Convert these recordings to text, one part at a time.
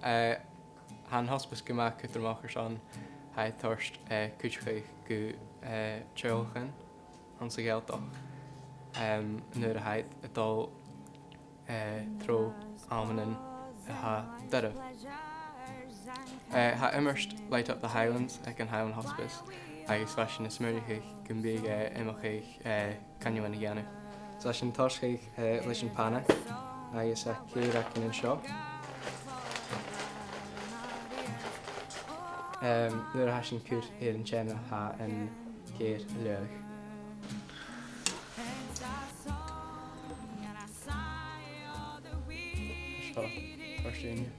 Highland Hospice gyma cydrymachar Sean haid thorst cwtchwch gw Chilchan an Sgoilearan. Nuair a haid a dul tro almanin ha dyryf. Ha immersed light up the Highlands ag an Highland Hospice agus fashion is Murdo can be imachich canyon in Ganu. So sin toshich leis an panna agus céir acin in seo. Nuair a hasin cúd ar an tseanna ha an céir leach. Seo, first junior.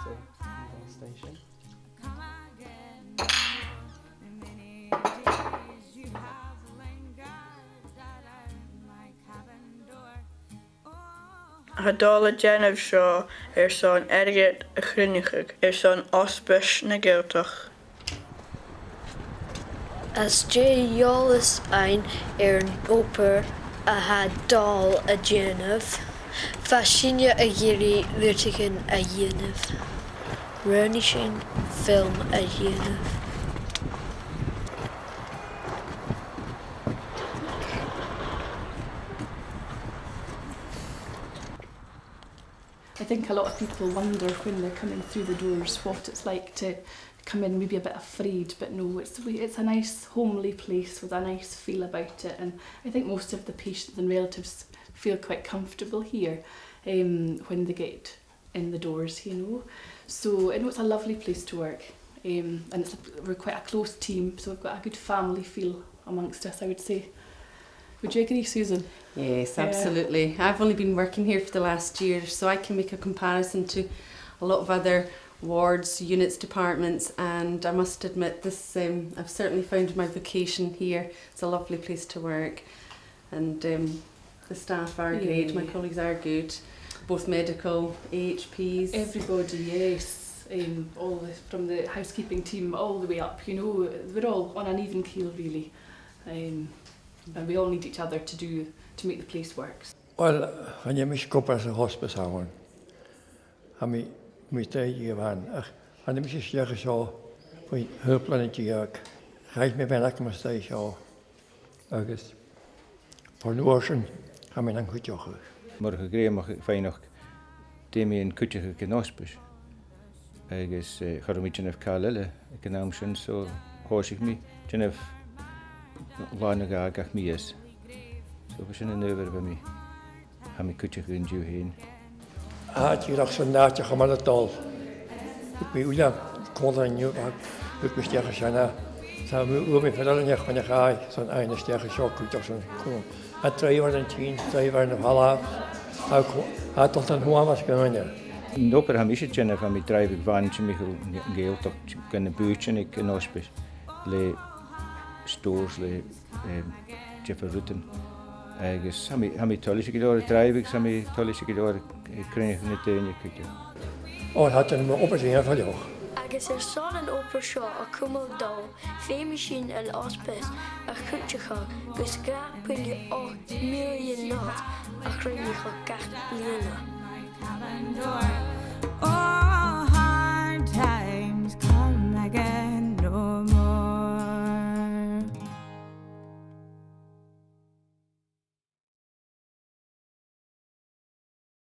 So, station. Dála déanamh seo son airgid a chruinneach son dh'Ospais na Gàidhealtachd. As Eolas ein an ópéir a ha dal a déanamh, Fashion a ghirí luirteachn a dhéanamh. Roinní sin film a dhéanamh. I think a lot of people wonder when they're coming through the doors what it's like to come in maybe a bit afraid, but no, it's a nice homely place with a nice feel about it, and I think most of the patients and relatives feel quite comfortable here when they get in the doors, you know. So I know it's a lovely place to work, and we're quite a close team, so we've got a good family feel amongst us, I would say. Would you agree, Susan? Yes, absolutely. I've only been working here for the last year, so I can make a comparison to a lot of other wards, units, departments, and I must admit this, I've certainly found my vocation here. It's a lovely place to work, and the staff are great, my colleagues are good, both medical, AHPs. Everybody, yes. From the housekeeping team all the way up, you know, we're all on an even keel really. And we all need each other to make the place work. Well, when you miss as a hospice hour, I mean, we stay here man. And I'm just here so we help on it work. Right me when I come stay so. August. For no ocean, I mean I'm good job. Murdo Graham feinog demi in kutje genospes. Agus charmitjen of kalele economischen so horsig me jenef Lanaga gach mies. So we zijn over bij mij. Heb ik kutje in jou heen. Je dacht zo'n naadje gaan maar het dal. Ik ben Ulla, kon er niet op. Ik ben sterk zijn. Zou we over verder niet gaan gaan. Zo'n einde sterke shock toch zo'n kom. Het 2 uur en 10, 2 uur en half. Hij toch dan hoe was kunnen. Noper heb ik het jenef van mij drijf ik waantje mij Gàidhealtachd kunnen buurtje ik in Dh'Ospais. Le stores le Jefferrutten. Agus hami tolische gedore drijvig, hami tolische gedore krijg ik niet in je kutje. Oh, had je hem opgezien van jou? Agus son an ópéir seo a cumál dal, féimi sin an Dh'Ospais a chuttecha gus gra puile 8 milliún náit a chruinnecha 8 bliana.